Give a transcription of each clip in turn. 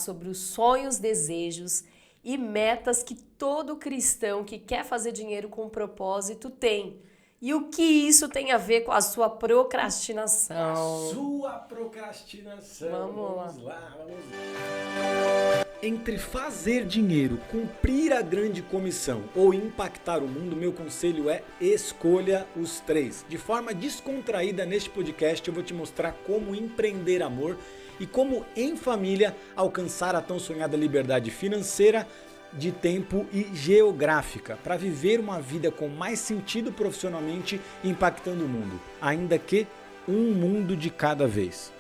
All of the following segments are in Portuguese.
sobre os sonhos, desejos e metas que todo cristão que quer fazer dinheiro com propósito tem. E o que isso tem a ver com a sua procrastinação? Sua procrastinação. Vamos lá. Vamos lá. Entre fazer dinheiro, cumprir a grande comissão ou impactar o mundo, meu conselho é escolha os três. De forma descontraída neste podcast eu vou te mostrar como empreender amor e como em família alcançar a tão sonhada liberdade financeira, de tempo e geográfica para viver uma vida com mais sentido profissionalmente impactando o mundo, ainda que um mundo de cada vez.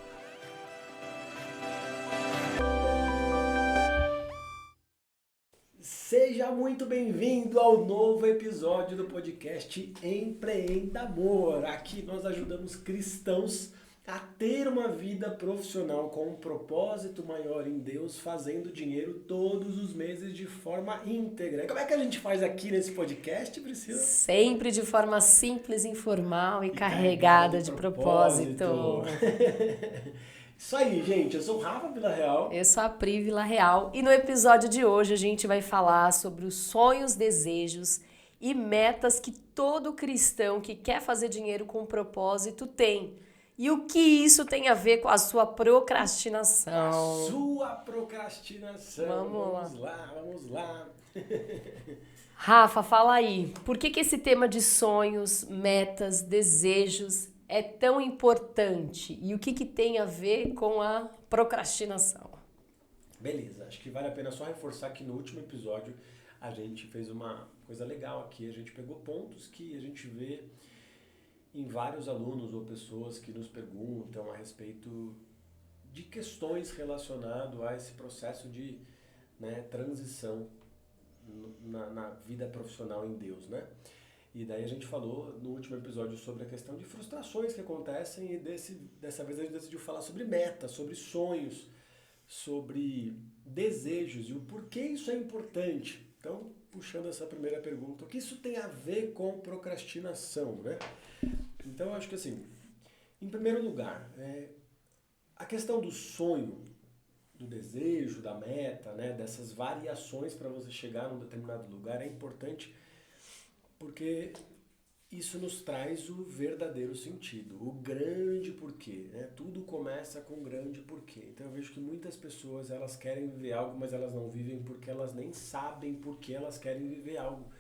Seja muito bem-vindo ao novo episódio do podcast Empreenda Amor. Aqui nós ajudamos cristãos a ter uma vida profissional com um propósito maior em Deus, fazendo dinheiro todos os meses de forma íntegra. E como é que a gente faz aqui nesse podcast, Priscila? Sempre de forma simples, informal e carregada de propósito. Isso aí, gente. Eu sou o Rafa Villarreal. Eu sou a Pri Villarreal e no episódio de hoje a gente vai falar sobre os sonhos, desejos e metas que todo cristão que quer fazer dinheiro com propósito tem. E o que isso tem a ver com a sua procrastinação? Sua procrastinação. Vamos Vamos lá. Rafa, fala aí, por que esse tema de sonhos, metas, desejos é tão importante? E o que tem a ver com a procrastinação? Beleza, acho que vale a pena só reforçar que no último episódio a gente fez uma coisa legal aqui. A gente pegou pontos que a gente vê em vários alunos ou pessoas que nos perguntam a respeito de questões relacionadas a esse processo de transição na vida profissional em Deus, né? E daí a gente falou no último episódio sobre a questão de frustrações que acontecem e dessa vez a gente decidiu falar sobre metas, sobre sonhos, sobre desejos e o porquê isso é importante. Então, puxando essa primeira pergunta, o que isso tem a ver com procrastinação, né? Então, eu acho que assim, em primeiro lugar, a questão do sonho, do desejo, da meta, né, dessas variações para você chegar num determinado lugar é importante porque isso nos traz o verdadeiro sentido, o grande porquê, né? Tudo começa com um grande porquê. Então eu vejo que muitas pessoas elas querem viver algo, mas elas não vivem porque elas nem sabem por que elas querem viver algo.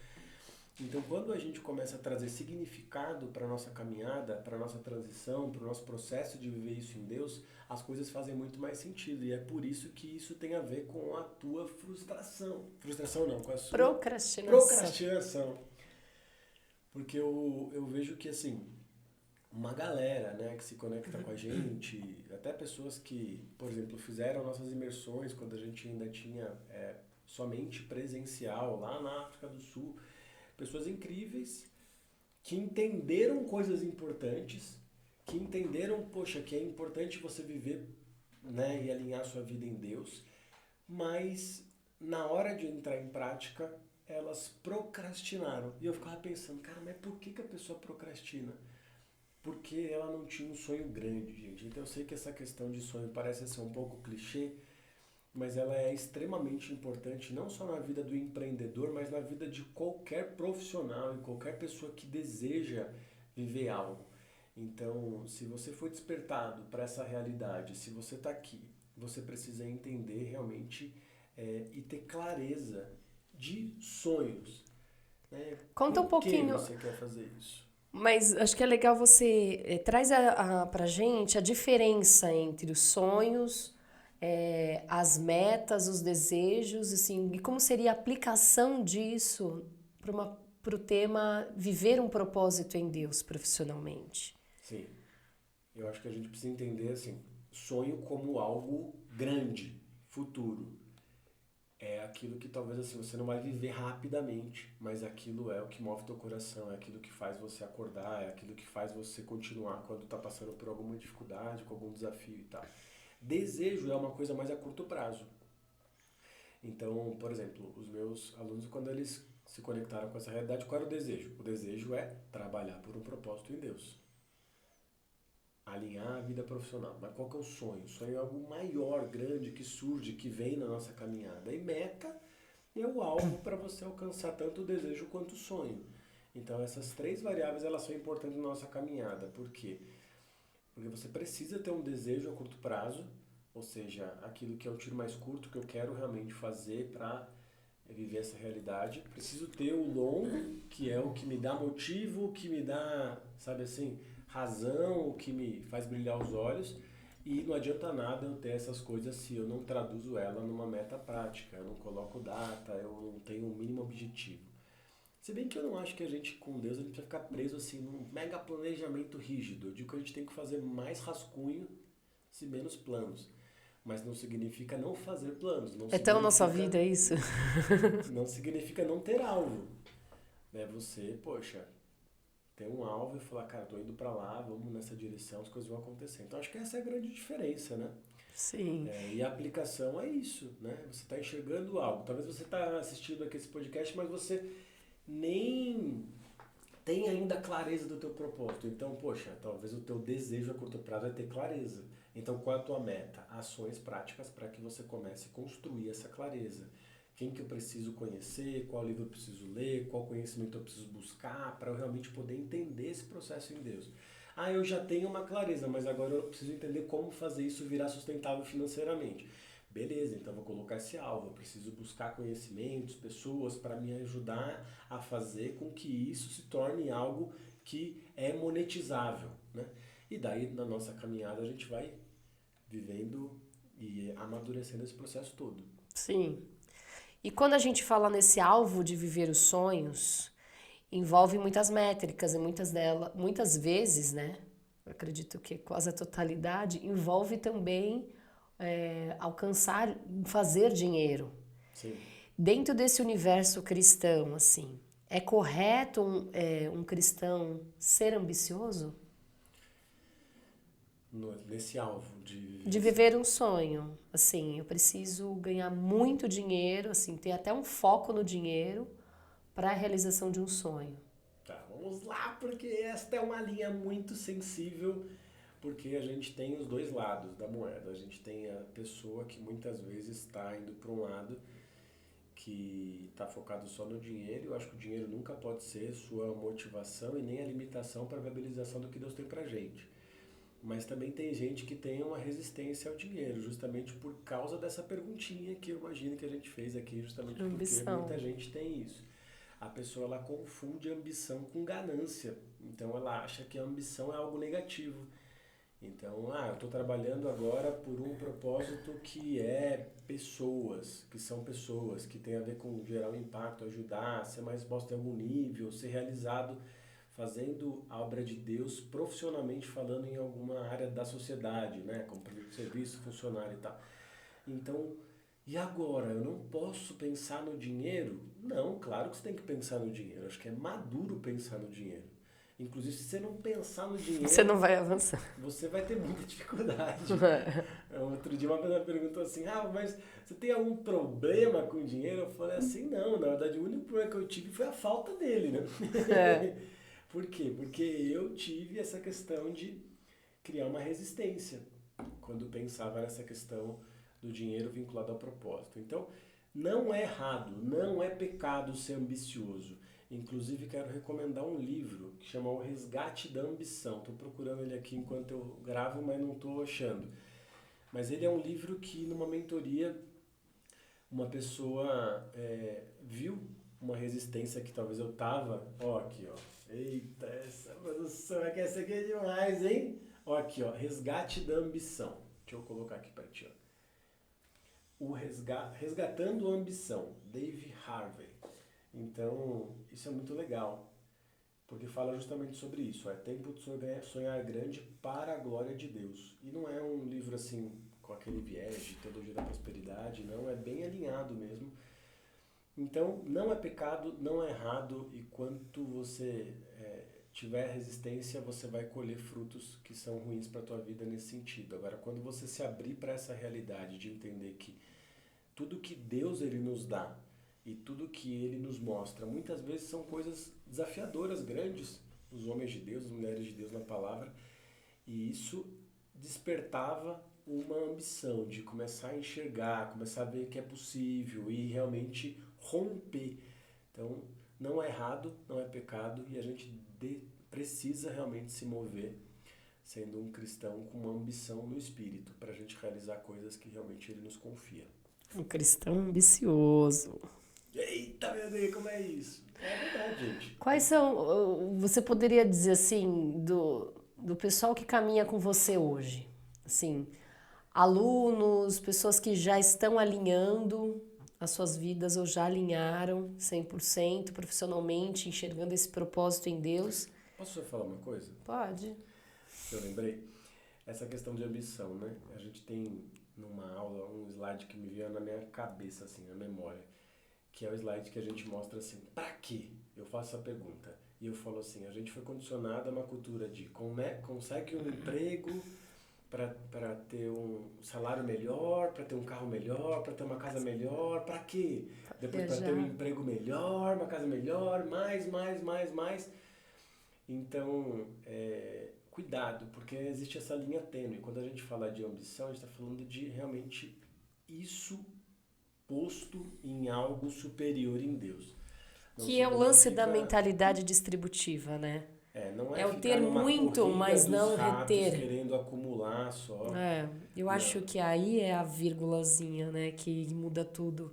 Então, quando a gente começa a trazer significado para a nossa caminhada, para a nossa transição, para o nosso processo de viver isso em Deus, as coisas fazem muito mais sentido. E é por isso que isso tem a ver com a tua frustração. Frustração não, com a sua procrastinação. Porque eu vejo que, assim, uma galera, né, que se conecta com a gente, até pessoas que, por exemplo, fizeram nossas imersões quando a gente ainda tinha somente presencial lá na África do Sul, pessoas incríveis que entenderam coisas importantes, que entenderam, poxa, que é importante você viver, né, e alinhar sua vida em Deus, mas na hora de entrar em prática, elas procrastinaram. E eu ficava pensando, cara, mas por que a pessoa procrastina? Porque ela não tinha um sonho grande, gente. Então eu sei que essa questão de sonho parece ser um pouco clichê, mas ela é extremamente importante não só na vida do empreendedor, mas na vida de qualquer profissional e qualquer pessoa que deseja viver algo. Então, se você foi despertado para essa realidade, se você está aqui, você precisa entender realmente e ter clareza de sonhos. Né? Conta um pouquinho. Por que você quer fazer isso? Mas acho que é legal você traz pra gente a diferença entre os sonhos, as metas, os desejos, assim, e como seria a aplicação disso para o tema viver um propósito em Deus profissionalmente. Sim, eu acho que a gente precisa entender assim, sonho como algo grande, futuro. É aquilo que talvez assim você não vai viver rapidamente, mas aquilo é o que move teu coração, é aquilo que faz você acordar, é aquilo que faz você continuar quando está passando por alguma dificuldade, com algum desafio e tal. Desejo é uma coisa mais a curto prazo. Então, por exemplo, os meus alunos, quando eles se conectaram com essa realidade, qual era o desejo? O desejo é trabalhar por um propósito em Deus. alinhar a vida profissional. Mas qual que é o sonho? O sonho é algo maior, grande, que surge, que vem na nossa caminhada. E meta é o alvo para você alcançar tanto o desejo quanto o sonho. Então essas três variáveis elas são importantes na nossa caminhada. Por quê? Porque você precisa ter um desejo a curto prazo, ou seja, aquilo que é o tiro mais curto que eu quero realmente fazer para viver essa realidade. Preciso ter o longo, que é o que me dá motivo, o que me dá, sabe assim, razão, o que me faz brilhar os olhos. E não adianta nada eu ter essas coisas se eu não traduzo ela numa meta prática, eu não coloco data, eu não tenho um mínimo objetivo. Se bem que eu não acho que a gente, com Deus, a gente precisa ficar preso assim num mega planejamento rígido. Eu digo que a gente tem que fazer mais rascunho, se menos planos. Mas não significa não fazer planos, não É tão nossa significa vida, é isso? não significa não ter alvo. Né? Você, poxa, ter um alvo e falar, cara, tô indo pra lá, vamos nessa direção, as coisas vão acontecer. Então acho que essa é a grande diferença, né? Sim. E a aplicação é isso, né? Você está enxergando algo. Talvez você está assistindo aqui esse podcast, mas você nem tem ainda a clareza do teu propósito. Então, poxa, talvez o teu desejo a curto prazo é ter clareza. Então, qual é a tua meta? Ações práticas para que você comece a construir essa clareza. Quem que eu preciso conhecer, qual livro eu preciso ler, qual conhecimento eu preciso buscar para eu realmente poder entender esse processo em Deus. Ah, eu já tenho uma clareza, mas agora eu preciso entender como fazer isso virar sustentável financeiramente. Beleza, então vou colocar esse alvo. Eu preciso buscar conhecimentos, pessoas para me ajudar a fazer com que isso se torne algo que é monetizável, né? E daí na nossa caminhada a gente vai vivendo e amadurecendo esse processo todo. Sim. E quando a gente fala nesse alvo de viver os sonhos, envolve muitas métricas e muitas vezes, né? Eu acredito que quase a totalidade envolve também alcançar, fazer dinheiro. Sim. Dentro desse universo cristão, assim, é correto um cristão ser ambicioso? Nesse alvo de De vivência. viver um sonho, assim, eu preciso ganhar muito dinheiro, assim, ter até um foco no dinheiro para a realização de um sonho. Tá, vamos lá, porque esta é uma linha muito sensível, porque a gente tem os dois lados da moeda. A gente tem a pessoa que muitas vezes está indo para um lado que está focado só no dinheiro. Eu acho que o dinheiro nunca pode ser sua motivação e nem a limitação para a viabilização do que Deus tem para gente. Mas também tem gente que tem uma resistência ao dinheiro, justamente por causa dessa perguntinha que eu imagino que a gente fez aqui, justamente porque Ambição. muita gente tem isso. A pessoa ela confunde ambição com ganância. Então ela acha que a ambição é algo negativo. Então, eu estou trabalhando agora por um propósito que é pessoas, que são pessoas, que tem a ver com gerar um impacto, ajudar, ser mais exposto em algum nível, ser realizado fazendo a obra de Deus profissionalmente falando em alguma área da sociedade, né? Como serviço, funcionário e tal. Então, e agora? Eu não posso pensar no dinheiro? Não, claro que você tem que pensar no dinheiro. Acho que é maduro pensar no dinheiro. Inclusive, se você não pensar no Você dinheiro, não vai avançar. você vai ter muita dificuldade. Outro dia uma pessoa perguntou assim, mas você tem algum problema com dinheiro? Eu falei assim, não, na verdade o único problema que eu tive foi a falta dele, né? É. Por quê? Porque eu tive essa questão de criar uma resistência quando pensava nessa questão do dinheiro vinculado ao propósito. Então, não é errado, não é pecado ser ambicioso. Inclusive, quero recomendar um livro que chama O Resgate da Ambição. Estou procurando ele aqui enquanto eu gravo, mas não estou achando. Mas ele é um livro que, numa mentoria, uma pessoa viu uma resistência que talvez eu tava. Ó, aqui, ó. Eita, essa produção é que essa aqui é demais, hein? Ó, aqui, ó. Resgate da Ambição. Deixa eu colocar aqui para ti, ó. Resgatando a Ambição, Dave Harvey. Então, isso é muito legal, porque fala justamente sobre isso. É tempo de sonhar grande para a glória de Deus. E não é um livro assim, com aquele viés de teologia da prosperidade, não. É bem alinhado mesmo. Então, não é pecado, não é errado, e quanto você tiver resistência, você vai colher frutos que são ruins para a tua vida nesse sentido. Agora, quando você se abrir para essa realidade de entender que tudo que Deus ele nos dá e tudo que ele nos mostra, muitas vezes são coisas desafiadoras, grandes, os homens de Deus, as mulheres de Deus na palavra, E isso despertava uma ambição de começar a enxergar, começar a ver que é possível e realmente romper. Então, não é errado, não é pecado e a gente precisa realmente se mover sendo um cristão com uma ambição no espírito para a gente realizar coisas que realmente ele nos confia. Um cristão ambicioso. Eita, meu Deus, como é isso? É verdade, gente. Quais são, você poderia dizer assim, do pessoal que caminha com você hoje? Assim, alunos, pessoas que já estão alinhando as suas vidas ou já alinharam 100% profissionalmente, enxergando esse propósito em Deus. Posso só falar uma coisa? Pode. Que eu lembrei? Essa questão de ambição, né? A gente tem numa aula um slide que me veio na minha cabeça, assim, na memória, que é o slide que a gente mostra assim, pra quê? Eu faço a pergunta. E eu falo assim, a gente foi condicionado a uma cultura de consegue um emprego para ter um salário melhor, para ter um carro melhor, para ter uma casa melhor, para quê? Depois para ter um emprego melhor, uma casa melhor, mais. Então, cuidado, porque existe essa linha tênue. Quando a gente fala de ambição, a gente está falando de realmente isso posto em algo superior em Deus. Não Que é o lance da mentalidade distributiva, né? Não é o ficar ter numa muito, corrida mas dos não ratos reter. querendo acumular só. Eu Não. acho que aí é a vírgulazinha, né, que muda tudo.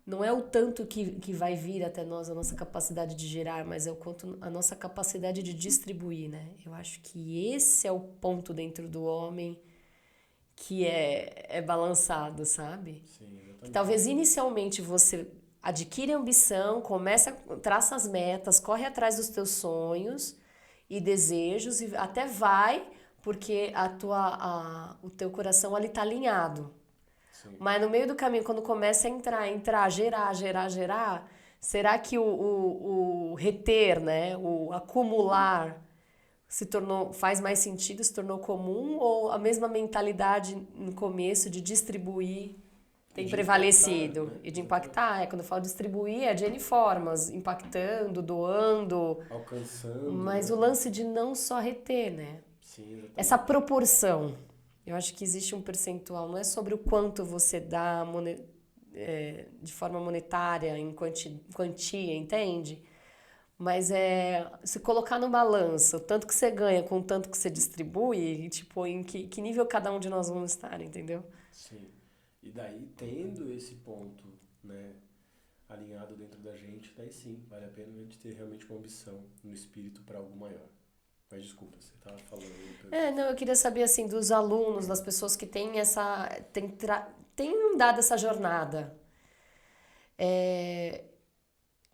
Não é o tanto que vai vir até nós, a nossa capacidade de gerar, mas é o quanto a nossa capacidade de distribuir, né? Eu acho que esse é o ponto dentro do homem que é balançado, sabe? Sim, exatamente. Que talvez inicialmente você adquire ambição, traça as metas, corre atrás dos teus sonhos e desejos e até vai porque o teu coração ali tá alinhado. Sim. Mas no meio do caminho, quando começa a entrar, gerar, será que o reter, né, o acumular faz mais sentido, se tornou comum, ou a mesma mentalidade no começo de distribuir tem prevalecido? Impactar, né? E de impactar, quando eu falo distribuir, é de N formas, impactando, doando. Alcançando. Mas né? o lance de não só reter, né? Sim, exatamente. Essa proporção. Eu acho que existe um percentual, não é sobre o quanto você dá de forma monetária, em quantia, entende? Mas se colocar no balanço, o tanto que você ganha com o tanto que você distribui, e, tipo, em que nível cada um de nós vamos estar, entendeu? Sim. E daí, tendo esse ponto, né, alinhado dentro da gente, daí sim, vale a pena a gente ter realmente uma ambição no espírito para algo maior. Mas desculpa, você estava falando. Não, eu queria saber, assim, dos alunos, das pessoas que têm dado essa jornada.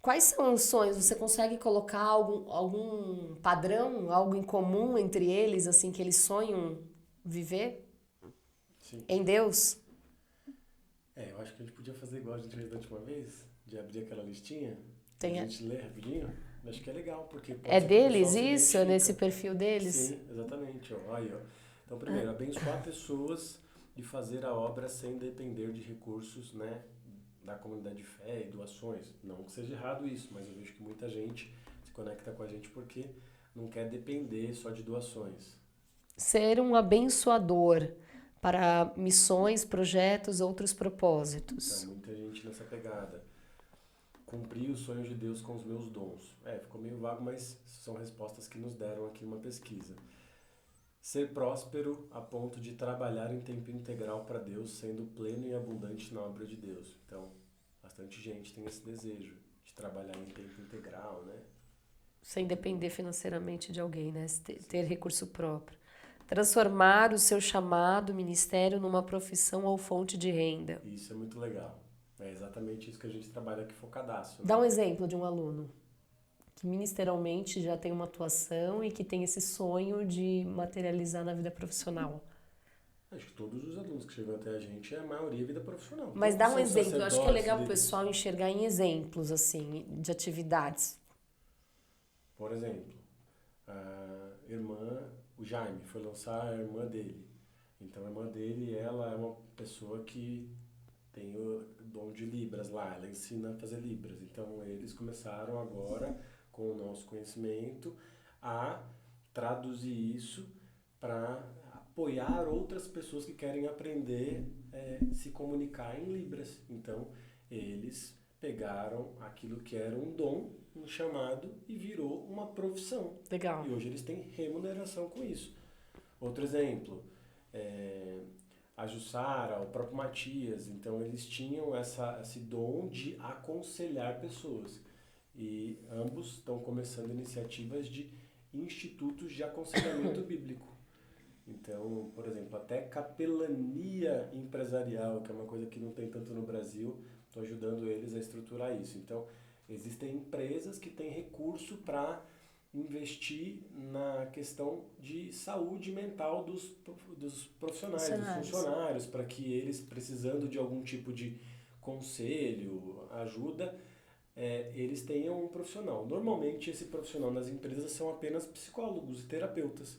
Quais são os sonhos? Você consegue colocar algum padrão, algo em comum entre eles, assim, que eles sonham viver? Sim. Em Deus? Eu acho que a gente podia fazer igual a gente fez da última vez, de abrir aquela listinha, A gente ler rapidinho. Acho que é legal, porque pode É ser que o deles pessoal se isso? É nesse perfil deles? Sim, exatamente. Aí, ó. Então, primeiro, abençoar pessoas e fazer a obra sem depender de recursos, né, da comunidade de fé e doações. Não que seja errado isso, mas eu vejo que muita gente se conecta com a gente porque não quer depender só de doações. Ser um abençoador para missões, projetos, outros propósitos. Então, muita gente nessa pegada. Cumprir os sonhos de Deus com os meus dons. Ficou meio vago, mas são respostas que nos deram aqui numa pesquisa. Ser próspero a ponto de trabalhar em tempo integral para Deus, sendo pleno e abundante na obra de Deus. Então, bastante gente tem esse desejo de trabalhar em tempo integral, né? Sem depender financeiramente de alguém, né? Ter recurso próprio. Transformar o seu chamado, ministério, numa profissão ou fonte de renda. Isso é muito legal. É exatamente isso que a gente trabalha aqui focadaço. Né? Dá um exemplo de um aluno que ministerialmente já tem uma atuação e que tem esse sonho de materializar na vida profissional. Acho que todos os alunos que chegam até a gente, a maioria é vida profissional. Mas dá um exemplo, eu acho que é legal o pessoal enxergar em exemplos, assim, de atividades. Por exemplo, o Jaime foi lançar a irmã dele. Então a irmã dele, ela é uma pessoa que tem o dom de Libras lá, ela ensina a fazer Libras. Então eles começaram agora, com o nosso conhecimento, a traduzir isso para apoiar outras pessoas que querem aprender se comunicar em Libras. Então, eles pegaram aquilo que era um dom, um chamado, e virou uma profissão. Legal. E hoje eles têm remuneração com isso. Outro exemplo, a Jussara, o próprio Matias, então eles tinham esse dom de aconselhar pessoas. E ambos estão começando iniciativas de institutos de aconselhamento bíblico. Então, por exemplo, até capelania empresarial, que é uma coisa que não tem tanto no Brasil, estou ajudando eles a estruturar isso. Então, existem empresas que têm recurso para investir na questão de saúde mental dos profissionais, dos funcionários, para que eles, precisando de algum tipo de conselho, ajuda, eles tenham um profissional. Normalmente, esse profissional nas empresas são apenas psicólogos e terapeutas,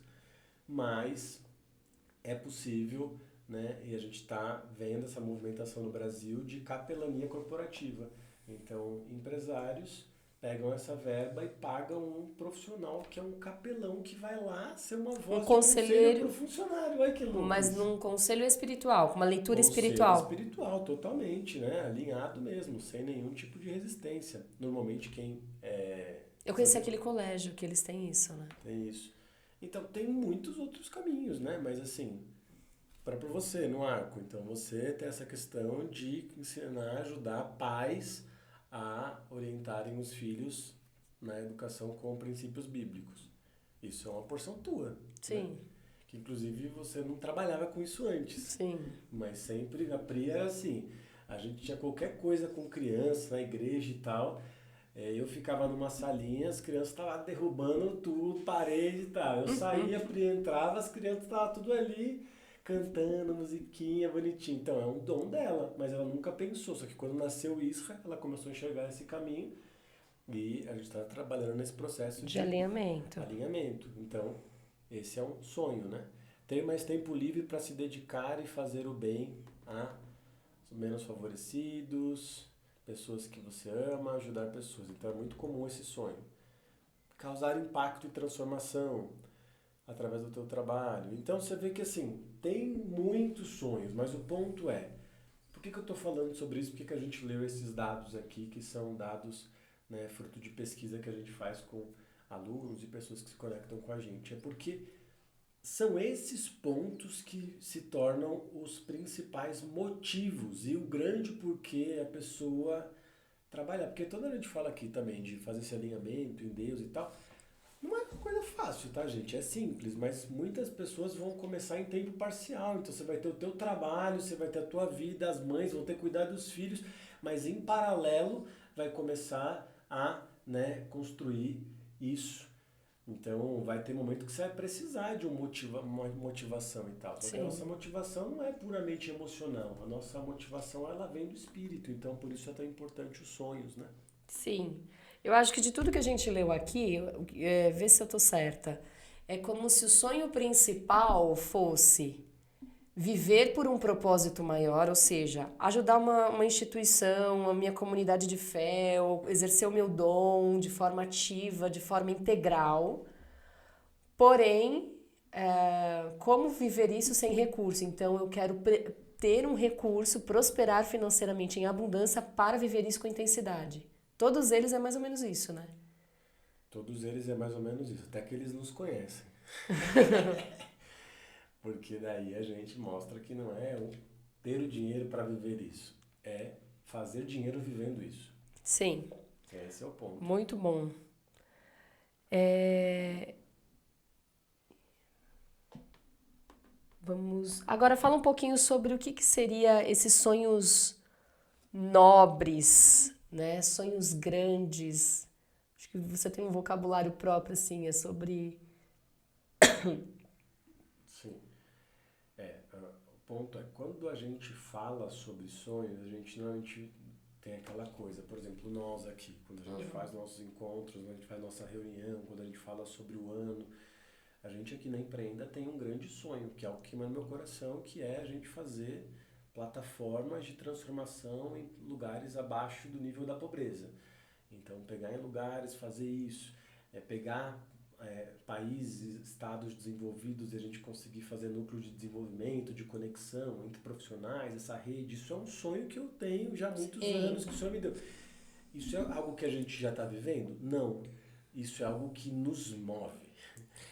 mas é possível, né? E a gente está vendo essa movimentação no Brasil de capelania corporativa. Então, empresários pegam essa verba e pagam um profissional que é um capelão que vai lá ser uma voz de conselho para o funcionário. Olha que louco. Mas num conselho espiritual, com uma leitura espiritual. Conselho espiritual, totalmente, né? Alinhado mesmo, sem nenhum tipo de resistência. Normalmente quem Eu conheci aquele colégio que eles têm isso, né? Tem isso. Então, tem muitos outros caminhos, né? Mas assim, para você no arco, então você tem essa questão de ensinar, ajudar pais a orientarem os filhos na educação com princípios bíblicos. Isso é uma porção tua. Sim. Né? Que inclusive você não trabalhava com isso antes. Sim. Mas sempre, a Pri era assim, a gente tinha qualquer coisa com criança na igreja e tal, eu ficava numa salinha, as crianças estavam derrubando tudo, parede e tal. Eu saía, a Pri entrava, as crianças estavam tudo ali, cantando, musiquinha, bonitinho. Então, é um dom dela, mas ela nunca pensou. Só que quando nasceu o Isra, ela começou a enxergar esse caminho e a gente está trabalhando nesse processo de alinhamento. Então, esse é um sonho, né? Ter mais tempo livre para se dedicar e fazer o bem a menos favorecidos, pessoas que você ama, ajudar pessoas. Então, é muito comum esse sonho. Causar impacto e transformação através do teu trabalho. Então você vê que assim, tem muitos sonhos, mas o ponto é, por que eu estou falando sobre isso? Por que a gente leu esses dados aqui, que são dados, né, fruto de pesquisa que a gente faz com alunos e pessoas que se conectam com a gente? É porque são esses pontos que se tornam os principais motivos e o grande porquê a pessoa trabalhar. Porque toda a gente fala aqui também de fazer esse alinhamento em Deus e tal. Não é uma coisa fácil, tá, gente? É simples, mas muitas pessoas vão começar em tempo parcial. Então você vai ter o teu trabalho, você vai ter a tua vida, as mães vão ter que cuidar dos filhos, mas em paralelo vai começar a, né, construir isso. Então vai ter momento que você vai precisar de uma motivação e tal. Só que a nossa motivação não é puramente emocional. A nossa motivação, ela vem do espírito. Então por isso é tão importante os sonhos, né? Sim. Eu acho que de tudo que a gente leu aqui, vê se eu tô certa, é como se o sonho principal fosse viver por um propósito maior, ou seja, ajudar uma instituição, a minha comunidade de fé, ou exercer o meu dom de forma ativa, de forma integral. Porém, como viver isso sem recurso? Então, eu quero ter um recurso, prosperar financeiramente em abundância para viver isso com intensidade. Todos eles é mais ou menos isso, né? Todos eles é mais ou menos isso, até que eles nos conhecem. Porque daí a gente mostra que não é ter o dinheiro para viver isso, é fazer dinheiro vivendo isso. Sim. Esse é o ponto. Muito bom. Vamos... Agora fala um pouquinho sobre o que seria esses sonhos nobres, né? Sonhos grandes. Acho que você tem um vocabulário próprio, assim, é sobre... Sim. O ponto é, quando a gente fala sobre sonhos, a gente normalmente tem aquela coisa, por exemplo, nós aqui, quando a gente faz nossos encontros, quando a gente faz nossa reunião, quando a gente fala sobre o ano, a gente aqui na Empreenda tem um grande sonho, que é o que queima no meu coração, que é a gente fazer plataformas de transformação em lugares abaixo do nível da pobreza. Então, pegar em lugares, fazer isso, pegar países, estados desenvolvidos e a gente conseguir fazer núcleo de desenvolvimento, de conexão entre profissionais, essa rede, isso é um sonho que eu tenho já há muitos anos que o Senhor me deu. Isso é algo que a gente já está vivendo? Não. Isso é algo que nos move.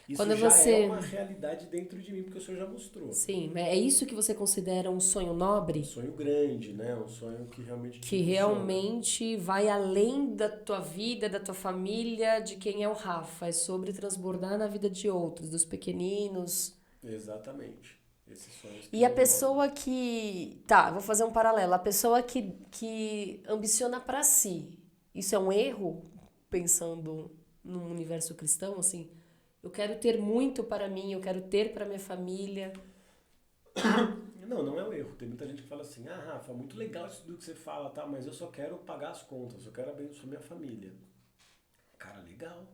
Isso Quando já é você... uma realidade dentro de mim, porque o Senhor já mostrou. Sim, é isso que você considera um sonho nobre? Um sonho grande, né? Um sonho que realmente te Que impulsiona. realmente vai além da tua vida, da tua família, de quem é o Rafa. É sobre transbordar na vida de outros, dos pequeninos. Exatamente. Esses sonhos que E a nos movem. pessoa que... Tá, vou fazer um paralelo. A pessoa que ambiciona pra si. Isso é um erro? Pensando num universo cristão, assim... Eu quero ter muito para mim, eu quero ter para minha família. Não, não é um erro. Tem muita gente que fala assim, ah, Rafa, muito legal isso tudo que você fala, tá? Mas eu só quero pagar as contas, eu quero abençoar minha família. Cara, legal.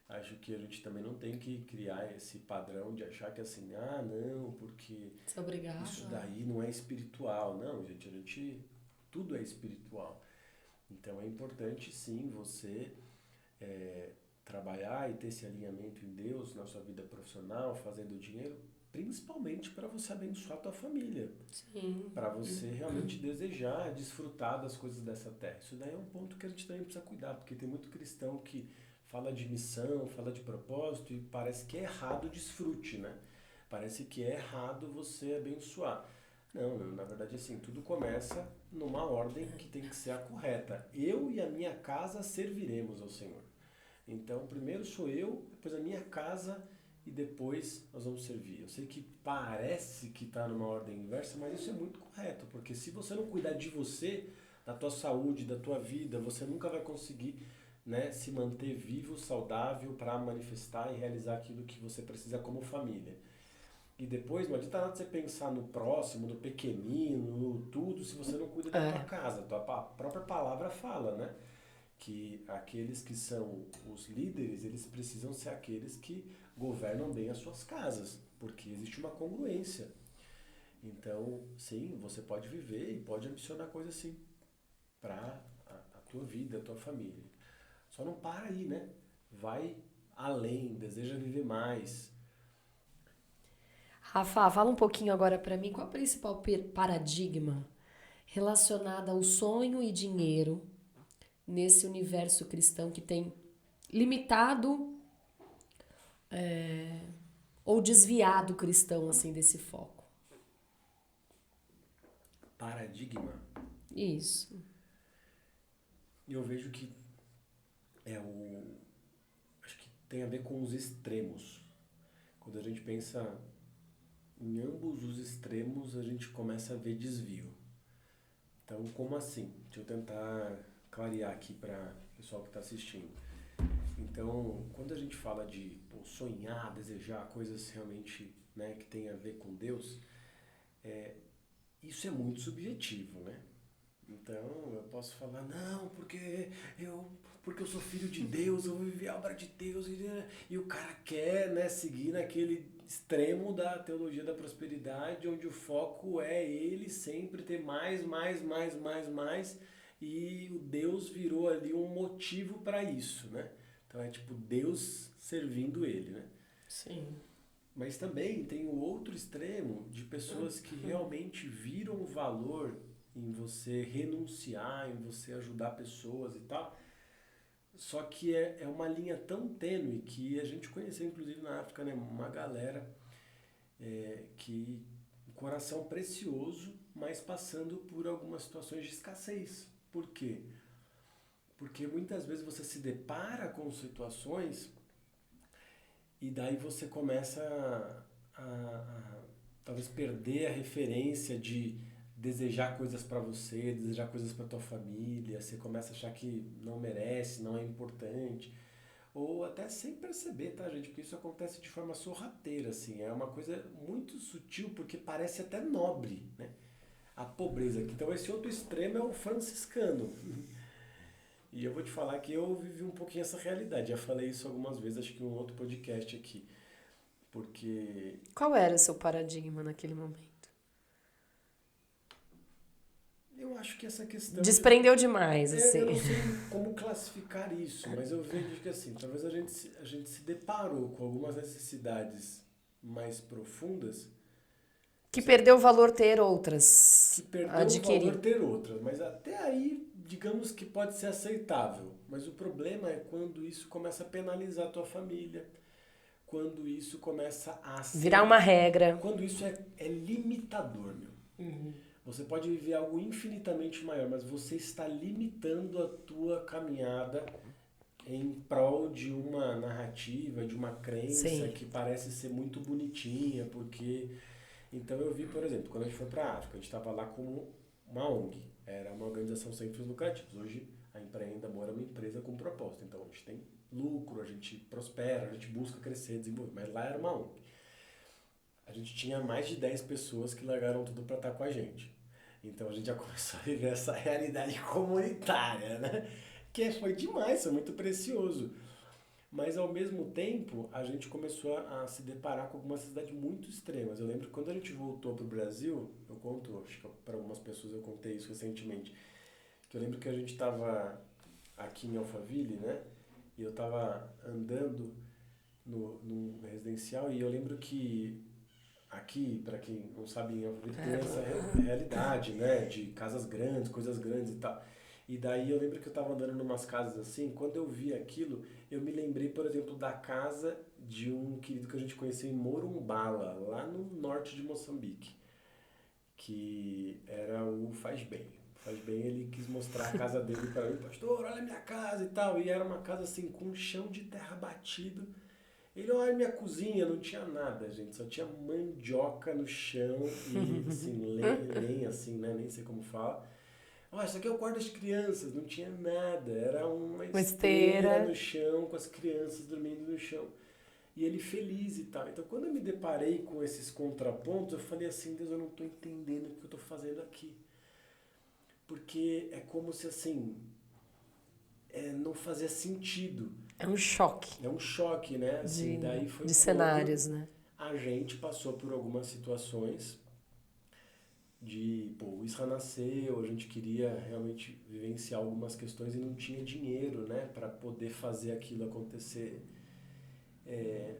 Acho que a gente também não tem que criar esse padrão de achar que assim, ah, não, porque Você é obrigada. isso daí não é espiritual. Não, gente, tudo é espiritual. Então é importante sim você trabalhar e ter esse alinhamento em Deus na sua vida profissional, fazendo dinheiro, principalmente para você abençoar a tua família. Sim. Para você realmente desejar, desfrutar das coisas dessa terra. Isso daí é um ponto que a gente também precisa cuidar, porque tem muito cristão que fala de missão, fala de propósito e parece que é errado o desfrute, né? Parece que é errado você abençoar. Não, na verdade assim, tudo começa numa ordem que tem que ser a correta. Eu e a minha casa serviremos ao Senhor. Então, primeiro sou eu, depois a minha casa e depois nós vamos servir. Eu sei que parece que está numa ordem inversa, mas isso é muito correto, porque se você não cuidar de você, da tua saúde, da tua vida, você nunca vai conseguir, né, se manter vivo, saudável para manifestar e realizar aquilo que você precisa como família. E depois, não adianta nada você pensar no próximo, no pequenino, no tudo, se você não cuida da tua casa. A própria palavra fala, né? Que aqueles que são os líderes, eles precisam ser aqueles que governam bem as suas casas, porque existe uma congruência. Então, sim, você pode viver e pode ambicionar coisas assim para a tua vida, a tua família. Só não para aí, né? Vai além, deseja viver mais. Rafa, fala um pouquinho agora para mim qual é o principal paradigma relacionado ao sonho e dinheiro nesse universo cristão que tem limitado ou desviado o cristão assim desse foco. Paradigma. Isso. Eu vejo que acho que tem a ver com os extremos. Quando a gente pensa em ambos os extremos, a gente começa a ver desvio. Então, como assim? Deixa eu tentar clarear aqui para o pessoal que está assistindo. Então, quando a gente fala de sonhar, desejar coisas realmente, né, que tem a ver com Deus, isso é muito subjetivo, né? Então, eu posso falar, não, porque eu sou filho de Deus, eu vou viver a obra de Deus, e o cara quer, né, seguir naquele extremo da teologia da prosperidade, onde o foco é ele sempre ter mais, e o Deus virou ali um motivo para isso, né? Então é tipo Deus servindo ele, né? Sim. Mas também tem o outro extremo de pessoas que realmente viram valor em você renunciar, em você ajudar pessoas e tal. Só que é uma linha tão tênue que a gente conheceu, inclusive na África, né? Uma galera que um coração precioso, mas passando por algumas situações de escassez. Por quê? Porque muitas vezes você se depara com situações e daí você começa a talvez perder a referência de desejar coisas para você, desejar coisas para tua família, você começa a achar que não merece, não é importante, ou até sem perceber, tá, gente? Porque isso acontece de forma sorrateira, assim, é uma coisa muito sutil, porque parece até nobre, né? A pobreza. Então esse outro extremo é o franciscano. E eu vou te falar que eu vivi um pouquinho essa realidade. Já falei isso algumas vezes, acho que em um outro podcast aqui. Porque Qual era o seu paradigma naquele momento? Eu acho que essa questão... Desprendeu demais, assim. Eu não sei como classificar isso, mas eu vejo que assim, talvez a gente se deparou com algumas necessidades mais profundas Que perdeu o valor ter outras. que perdeu o valor Adquirir. ter outras, mas até aí, digamos que pode ser aceitável. Mas o problema é quando isso começa a penalizar a tua família, quando isso começa a Virar ser, uma regra. quando isso é limitador, meu. Você pode viver algo infinitamente maior, mas você está limitando a tua caminhada em prol de uma narrativa, de uma crença Sim. que parece ser muito bonitinha, porque... Então eu vi, por exemplo, quando a gente foi para a África, a gente estava lá como uma ONG, era uma organização sem fins lucrativos. Hoje a Empreenda Amor é uma empresa com propósito, então a gente tem lucro, a gente prospera, a gente busca crescer, desenvolver, mas lá era uma ONG. A gente tinha mais de 10 pessoas que largaram tudo para estar com a gente. Então a gente já começou a viver essa realidade comunitária, né? Que foi demais, foi muito precioso. Mas ao mesmo tempo, a gente começou a se deparar com algumas necessidades muito extremas. Eu lembro que quando a gente voltou para o Brasil, eu conto, acho que para algumas pessoas eu contei isso recentemente, que eu lembro que a gente estava aqui em Alphaville, né? E eu estava andando no residencial e eu lembro que aqui, para quem não sabe, em Alphaville tem essa realidade, né? De casas grandes, coisas grandes e tal. E daí eu lembro que eu estava andando em umas casas assim, quando eu vi aquilo, eu me lembrei, por exemplo, da casa de um querido que a gente conheceu em Morumbala, lá no norte de Moçambique, que era o Faz Bem. O Faz Bem, ele quis mostrar a casa dele para mim, pastor, olha a minha casa e tal. E era uma casa assim, com um chão de terra batido. Ele, olha minha cozinha, não tinha nada, gente, só tinha mandioca no chão e assim, lenha assim, né, nem sei como fala. Ó, isso aqui é o quarto das crianças, não tinha nada, era uma Uma esteira no esteira. chão com as crianças dormindo no chão. E ele feliz e tal. Então quando eu me deparei com esses contrapontos, eu falei assim, Deus, eu não estou entendendo o que eu estou fazendo aqui. Porque é como se assim, não fazia sentido. É um choque É um choque, né? Assim, daí foi de quando cenários, né? a gente passou por algumas situações de, pô, o Isra nasceu, a gente queria realmente vivenciar algumas questões e não tinha dinheiro, né, para poder fazer aquilo acontecer.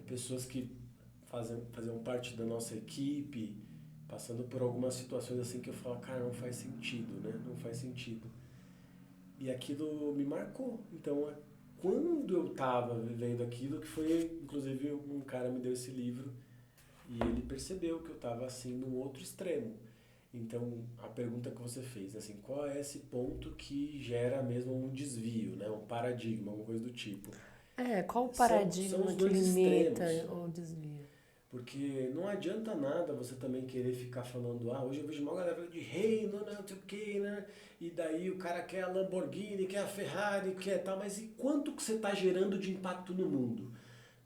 Pessoas que faziam parte da nossa equipe, passando por algumas situações assim que eu falo, cara, não faz sentido, né, não faz sentido. E aquilo me marcou. Então, quando eu tava vivendo aquilo, que foi, inclusive, um cara me deu esse livro e ele percebeu que eu tava assim num outro extremo. Então, a pergunta que você fez, assim, qual é esse ponto que gera mesmo um desvio, né? Um paradigma, alguma coisa do tipo? Qual o São paradigma os que dois limita extremos, ou desvia? porque não adianta nada você também querer ficar falando, hoje eu vejo uma galera de reino, não sei o que, né? E daí o cara quer a Lamborghini, quer a Ferrari, quer tal, mas e quanto que você está gerando de impacto no mundo?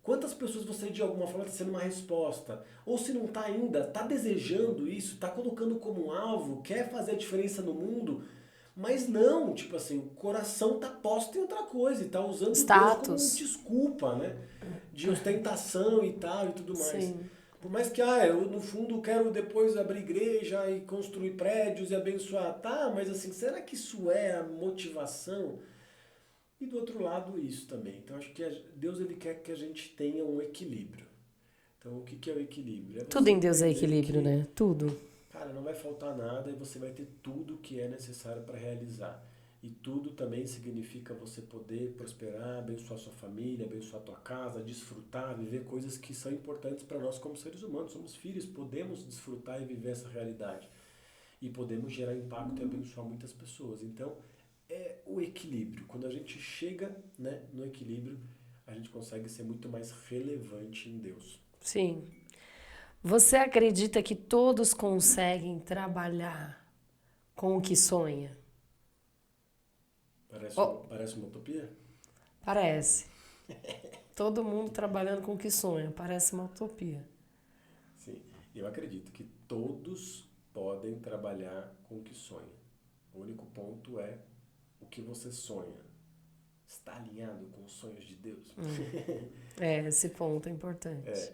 Quantas pessoas você de alguma forma está sendo uma resposta? Ou se não está ainda, está desejando isso, está colocando como um alvo, quer fazer a diferença no mundo, mas não, tipo assim, o coração está posto em outra coisa e está usando Deus como um Status. desculpa, né? De ostentação e tal e tudo mais. Sim. Por mais que, eu no fundo quero depois abrir igreja e construir prédios e abençoar, tá, mas assim, será que isso é a motivação? E do outro lado, isso também. Então, acho que Deus ele quer que a gente tenha um equilíbrio. Então, o que que é o equilíbrio? É Tudo você em Deus é entender equilíbrio, que, né? Tudo. cara, não vai faltar nada e você vai ter tudo que é necessário para realizar. E tudo também significa você poder prosperar, abençoar sua família, abençoar tua casa, desfrutar, viver coisas que são importantes para nós como seres humanos. Somos filhos, podemos desfrutar e viver essa realidade. E podemos gerar impacto e abençoar muitas pessoas. Então, é o equilíbrio. Quando a gente chega, né, no equilíbrio, a gente consegue ser muito mais relevante em Deus. Sim. Você acredita que todos conseguem trabalhar com o que sonha? Oh, Parece uma utopia? parece. Todo mundo trabalhando com o que sonha. Parece uma utopia. Sim. Eu acredito que todos podem trabalhar com o que sonha. O único ponto é o que você sonha. Está alinhado com os sonhos de Deus? Esse ponto é importante.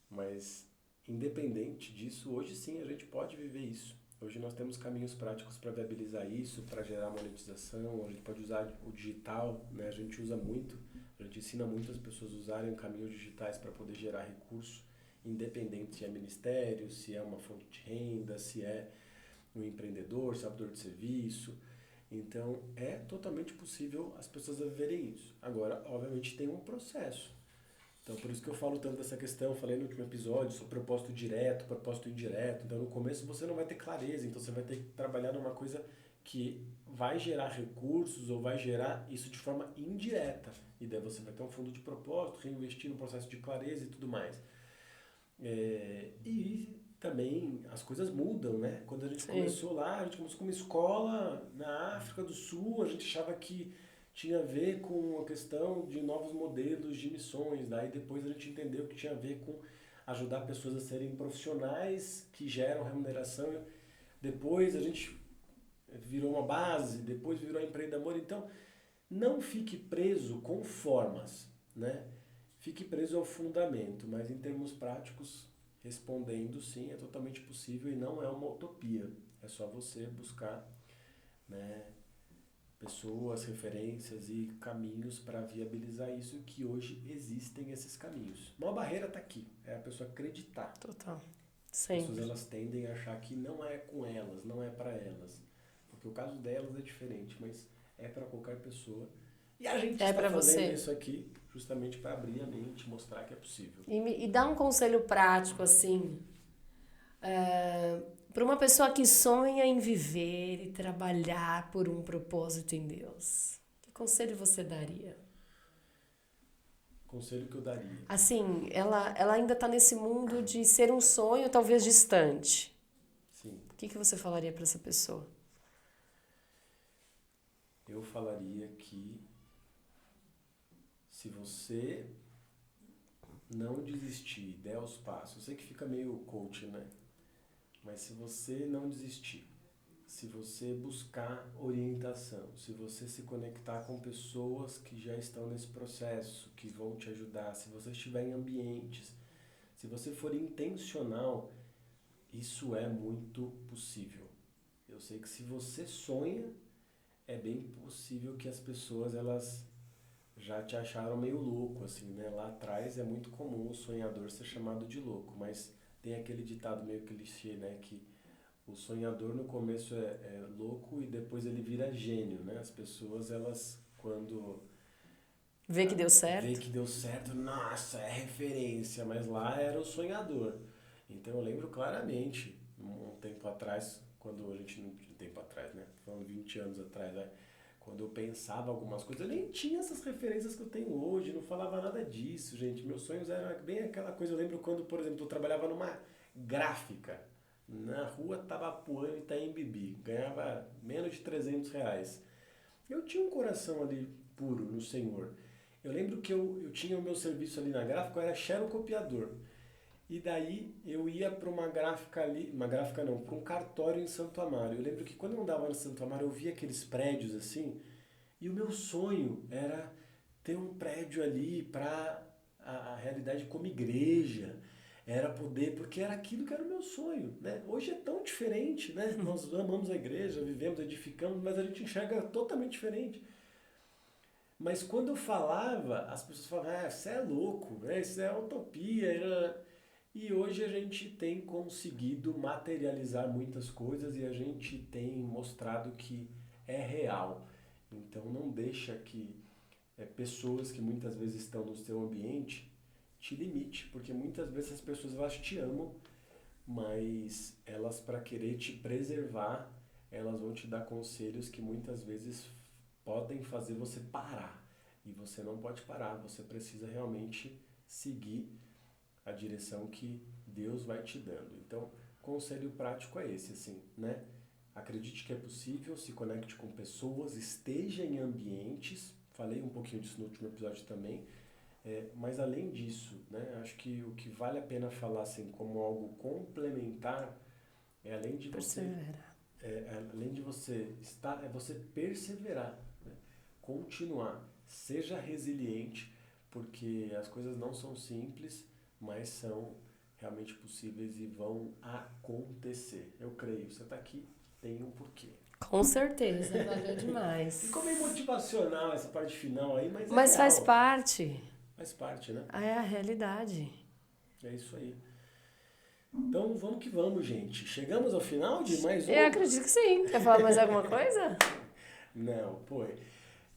Mas, independente disso, hoje sim a gente pode viver isso. Hoje nós temos caminhos práticos para viabilizar isso, para gerar monetização. A gente pode usar o digital, né? A gente usa muito, a gente ensina muito as pessoas a usarem caminhos digitais para poder gerar recurso, independente se é ministério, se é uma fonte de renda, se é um empreendedor, sabedor de serviço. Então, é totalmente possível as pessoas viverem isso. Agora, obviamente, tem um processo. Então, por isso que eu falo tanto dessa questão, falei no último episódio sobre propósito direto, propósito indireto. Então, no começo você não vai ter clareza, então você vai ter que trabalhar numa coisa que vai gerar recursos ou vai gerar isso de forma indireta. E daí você vai ter um fundo de propósito, reinvestir no processo de clareza e tudo mais. E também as coisas mudam, né? Quando a gente Sim. começou lá, a gente começou com uma escola na África do Sul, a gente achava que tinha a ver com a questão de novos modelos de missões, daí depois a gente entendeu que tinha a ver com ajudar pessoas a serem profissionais que geram remuneração, depois a gente virou uma base, depois virou empreendedor, então não fique preso com formas, né? Fique preso ao fundamento, mas em termos práticos, respondendo sim, é totalmente possível e não é uma utopia. É só você buscar, né, pessoas, referências e caminhos para viabilizar isso, que hoje existem esses caminhos. Uma barreira está aqui, é a pessoa acreditar. Total. As pessoas Sempre. elas tendem a achar que não é com elas, não é para elas. Porque o caso delas é diferente, mas é para qualquer pessoa. E a gente É está para fazendo você. isso aqui justamente para abrir a mente, mostrar que é possível. E dá um conselho prático, assim, para uma pessoa que sonha em viver e trabalhar por um propósito em Deus. Que conselho você daria? Conselho que eu daria. Assim, ela ainda está nesse mundo de ser um sonho, talvez distante. Sim, O que você falaria para essa pessoa? eu falaria que se você não desistir, der os passos, eu sei que fica meio coach, né? Mas se você não desistir, se você buscar orientação, se você se conectar com pessoas que já estão nesse processo, que vão te ajudar, se você estiver em ambientes, se você for intencional, isso é muito possível. Eu sei que se você sonha, é bem possível que as pessoas elas já te acharam meio louco, assim, né? Lá atrás é muito comum o sonhador ser chamado de louco, mas tem aquele ditado meio clichê, né? Que o sonhador no começo é louco e depois ele vira gênio, né? As pessoas, elas, quando Ver que deu vê certo? que deu certo, nossa, é referência, mas lá era o sonhador. Então eu lembro claramente, um tempo atrás, quando a gente não tinha tempo atrás, né? Falando 20 anos atrás, né? Quando eu pensava algumas coisas, eu nem tinha essas referências que eu tenho hoje, não falava nada disso, gente. Meus sonhos eram bem aquela coisa. Eu lembro quando, por exemplo, eu trabalhava numa gráfica na rua Tabapuã, Itaim Bibi, ganhava menos de R$ 300. Eu tinha um coração ali puro no Senhor. Eu lembro que eu tinha o meu serviço ali na gráfica, eu era xerocopiador. E daí eu ia para uma gráfica ali, uma gráfica não, para um cartório em Santo Amaro. Eu lembro que quando eu andava no Santo Amaro, eu via aqueles prédios assim, e o meu sonho era ter um prédio ali para a realidade como igreja. Era poder, porque era aquilo que era o meu sonho, né? Hoje é tão diferente, né? Nós amamos a igreja, vivemos, edificamos, mas a gente enxerga totalmente diferente. Mas quando eu falava, as pessoas falavam, ah, você é louco, né? Isso é utopia. E hoje a gente tem conseguido materializar muitas coisas e a gente tem mostrado que é real. Então não deixa que pessoas que muitas vezes estão no seu ambiente te limite, porque muitas vezes as pessoas elas te amam, mas elas para querer te preservar, elas vão te dar conselhos que muitas vezes podem fazer você parar. E você não pode parar, você precisa realmente seguir a direção que Deus vai te dando. Então, conselho prático é esse, assim, né? Acredite que é possível, se conecte com pessoas, esteja em ambientes, falei um pouquinho disso no último episódio também, mas além disso, né, acho que o que vale a pena falar assim como algo complementar é Persevera. além de você estar, é você perseverar, né? Continuar, seja resiliente, porque as coisas não são simples, mas são realmente possíveis e vão acontecer. Eu creio, você está aqui, tem um porquê. Com certeza, valeu demais. Ficou meio motivacional essa parte final aí, mas Mas real. faz parte. Faz parte, né? É a realidade. É isso aí. Então vamos que vamos, gente. Chegamos ao final de mais um. Eu acredito que sim. Quer falar mais alguma coisa? Não, pô.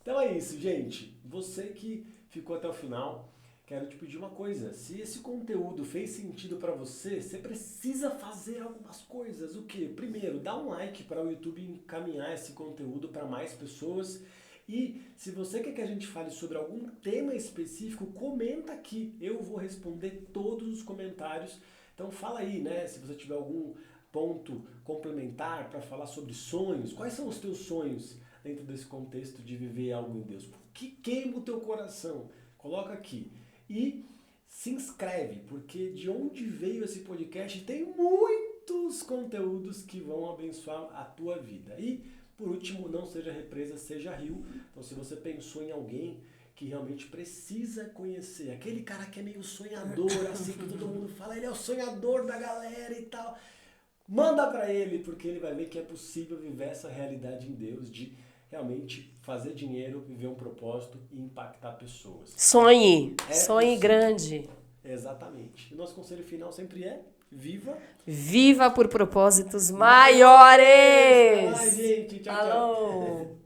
Então é isso, gente. Você que ficou até o final, quero te pedir uma coisa. Se esse conteúdo fez sentido para você, você precisa fazer algumas coisas. O quê? Primeiro, dá um like para o YouTube encaminhar esse conteúdo para mais pessoas. E se você quer que a gente fale sobre algum tema específico, comenta aqui. Eu vou responder todos os comentários. Então fala aí, né? Se você tiver algum ponto complementar para falar sobre sonhos, quais são os teus sonhos dentro desse contexto de viver algo em Deus? O que queima o teu coração? Coloca aqui. E se inscreve, porque de onde veio esse podcast tem muitos conteúdos que vão abençoar a tua vida. E, por último, não seja represa, seja rio. Então, se você pensou em alguém que realmente precisa conhecer, aquele cara que é meio sonhador, assim, que todo mundo fala, ele é o sonhador da galera e tal, manda pra ele, porque ele vai ver que é possível viver essa realidade em Deus, de realmente fazer dinheiro, viver um propósito e impactar pessoas. Sonhe. É Sonhe possível. grande. Exatamente. E nosso conselho final sempre é: viva. Viva por propósitos maiores! Ai, gente, tchau, tchau. Alô!